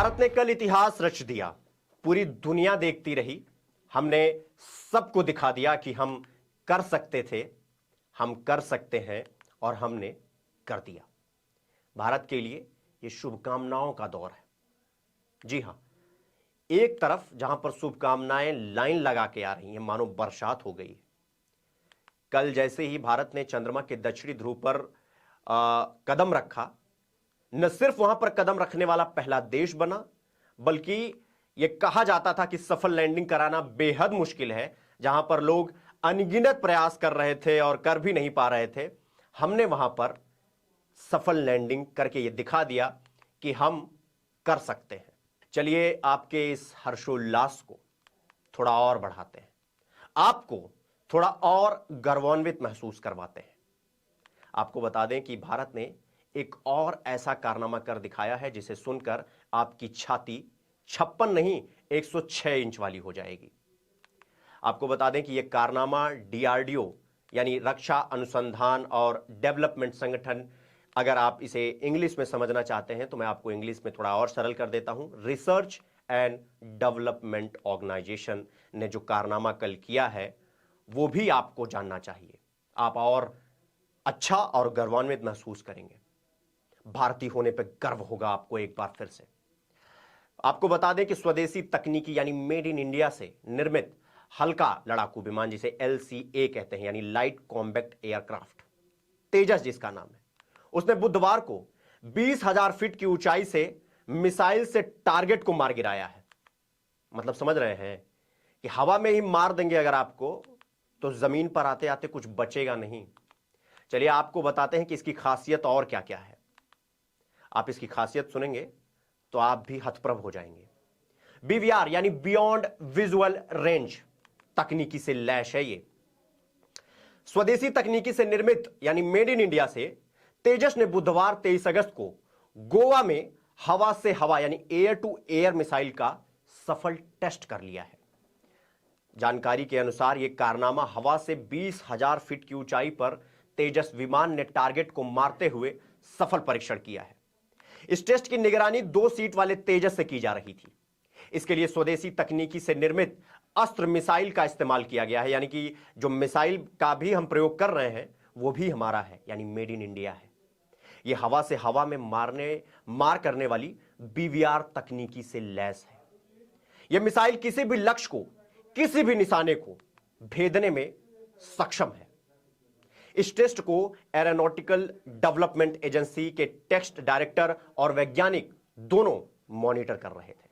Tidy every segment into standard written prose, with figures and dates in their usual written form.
भारत ने कल इतिहास रच दिया। पूरी दुनिया देखती रही। हमने सबको दिखा दिया कि हम कर सकते थे, हम कर सकते हैं और हमने कर दिया। भारत के लिए यह शुभकामनाओं का दौर है। जी हां, एक तरफ जहां पर शुभकामनाएं लाइन लगा के आ रही हैं, मानो बरसात हो गई है। कल जैसे ही भारत ने चंद्रमा के दक्षिणी ध्रुव पर कदम रखा, न सिर्फ वहां पर कदम रखने वाला पहला देश बना, बल्कि यह कहा जाता था कि सफल लैंडिंग कराना बेहद मुश्किल है। जहां पर लोग अनगिनत प्रयास कर रहे थे और कर भी नहीं पा रहे थे, हमने वहां पर सफल लैंडिंग करके यह दिखा दिया कि हम कर सकते हैं। चलिए आपके इस हर्षोल्लास को थोड़ा और बढ़ाते हैं, आपको थोड़ा और गर्वान्वित महसूस करवाते हैं। आपको बता दें कि भारत ने एक और ऐसा कारनामा कर दिखाया है जिसे सुनकर आपकी छाती 56 नहीं 106 इंच वाली हो जाएगी। आपको बता दें कि यह कारनामा डीआरडीओ यानी रक्षा अनुसंधान और डेवलपमेंट संगठन, अगर आप इसे इंग्लिश में समझना चाहते हैं तो मैं आपको इंग्लिश में थोड़ा और सरल कर देता हूं। रिसर्च एंड डेवलपमेंट ऑर्गेनाइजेशन ने जो कारनामा कल किया है वो भी आपको जानना चाहिए। आप और अच्छा और गौरवान्वित महसूस करेंगे। भारतीय होने पर गर्व होगा आपको एक बार फिर से। आपको बता दें कि स्वदेशी तकनीकी यानी मेड इन इंडिया से निर्मित हल्का लड़ाकू विमान, जिसे LCA कहते हैं यानी लाइट कॉम्बैक्ट एयरक्राफ्ट, तेजस जिसका नाम है, उसने बुधवार को 20,000 फीट की ऊंचाई से मिसाइल से टारगेट को मार गिराया है। मतलब समझ रहे हैं कि हवा में ही मार देंगे अगर आपको, तो जमीन पर आते आते कुछ बचेगा नहीं। चलिए आपको बताते हैं कि इसकी खासियत और क्या क्या है। आप इसकी खासियत सुनेंगे तो आप भी हतप्रभ हो जाएंगे। BVR यानी बियॉन्ड विजुअल रेंज तकनीकी से लैस है। ये स्वदेशी तकनीकी से निर्मित यानी मेड इन इंडिया से तेजस ने बुधवार 23 अगस्त को गोवा में हवा से हवा यानी एयर टू एयर मिसाइल का सफल टेस्ट कर लिया है। जानकारी के अनुसार यह कारनामा हवा से 20,000 फीट की ऊंचाई पर तेजस विमान ने टारगेट को मारते हुए सफल परीक्षण किया है। इस टेस्ट की निगरानी 2 सीट वाले तेजस से की जा रही थी। इसके लिए स्वदेशी तकनीकी से निर्मित अस्त्र मिसाइल का इस्तेमाल किया गया है, यानी कि जो मिसाइल का भी हम प्रयोग कर रहे हैं वो भी हमारा है, यानी मेड इन इंडिया है। यह हवा से हवा में मार करने वाली BVR तकनीकी से लैस है। यह मिसाइल किसी भी लक्ष्य को, किसी भी निशाने को भेदने में सक्षम है। इस टेस्ट को एरोनॉटिकल डेवलपमेंट एजेंसी के टेस्ट डायरेक्टर और वैज्ञानिक दोनों मॉनिटर कर रहे थे।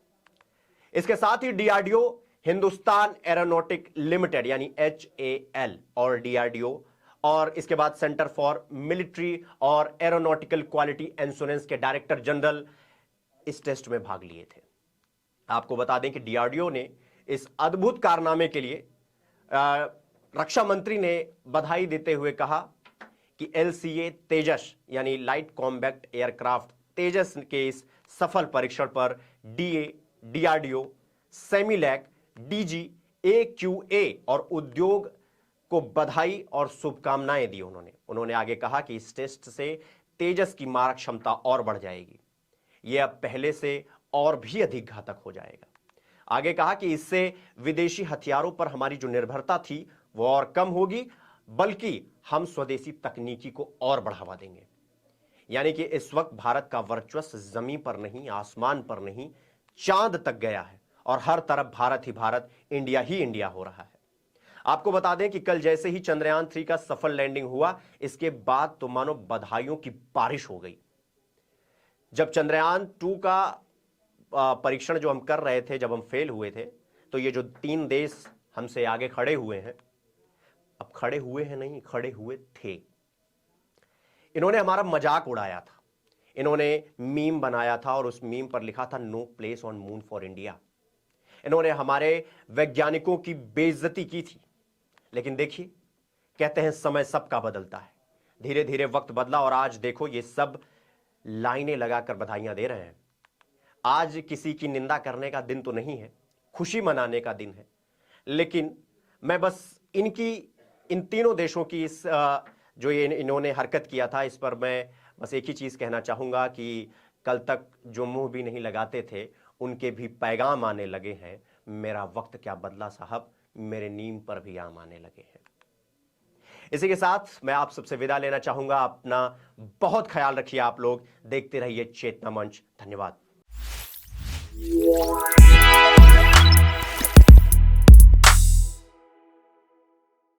इसके साथ ही DRDO, हिंदुस्तान एरोनॉटिक लिमिटेड यानी HAL और DRDO, और इसके बाद सेंटर फॉर मिलिट्री और एरोनॉटिकल क्वालिटी इंश्योरेंस के डायरेक्टर जनरल इस टेस्ट में भाग लिए थे। आपको बता दें कि DRDO ने इस अद्भुत कारनामे के लिए रक्षा मंत्री ने बधाई देते हुए कहा कि LCA तेजस यानी लाइट कॉम्बैक्ट एयरक्राफ्ट तेजस के इस सफल परीक्षण पर DRDO, सेमिलैक, DG, AQA और उद्योग को बधाई और शुभकामनाएं दी। उन्होंने आगे कहा कि इस टेस्ट से तेजस की मारक क्षमता और बढ़ जाएगी। यह अब पहले से और भी अधिक घातक हो जाएगा। आगे कहा कि इससे विदेशी हथियारों पर हमारी जो निर्भरता थी वो और कम होगी, बल्कि हम स्वदेशी तकनीकी को और बढ़ावा देंगे। यानी कि इस वक्त भारत का वर्चस्व जमीन पर नहीं, आसमान पर नहीं, चांद तक गया है और हर तरफ भारत ही भारत, इंडिया ही इंडिया हो रहा है। आपको बता दें कि कल जैसे ही चंद्रयान 3 का सफल लैंडिंग हुआ, इसके बाद तो मानो बधाइयों की बारिश हो गई। जब चंद्रयान 2 का परीक्षण जो हम कर रहे थे, जब हम फेल हुए थे, तो ये जो 3 देश हमसे आगे खड़े हुए हैं, अब खड़े हुए हैं नहीं, खड़े हुए थे। इन्होंने हमारा मजाक उड़ाया था, इन्होंने मीम बनाया था और उस मीम पर लिखा था no place on moon for India. इन्होंने हमारे वैज्ञानिकों की बेइज्जती की थी। लेकिन देखिए, कहते हैं समय सबका बदलता है। धीरे धीरे वक्त बदला और आज देखो ये सब लाइनें लगाकर बधाइयां दे रहे हैं। आज किसी की निंदा करने का दिन तो नहीं है, खुशी मनाने का दिन है। लेकिन मैं बस इन तीनों देशों की इस जो ये इन्होंने हरकत किया था, इस पर मैं बस एक ही चीज कहना चाहूंगा कि कल तक जो मुंह भी नहीं लगाते थे उनके भी पैगाम आने लगे हैं, मेरा वक्त क्या बदला साहब, मेरे नीम पर भी आम आने लगे हैं। इसी के साथ मैं आप सबसे विदा लेना चाहूंगा। अपना बहुत ख्याल रखिए आप लोग, देखते रहिए चेतना मंच। धन्यवाद।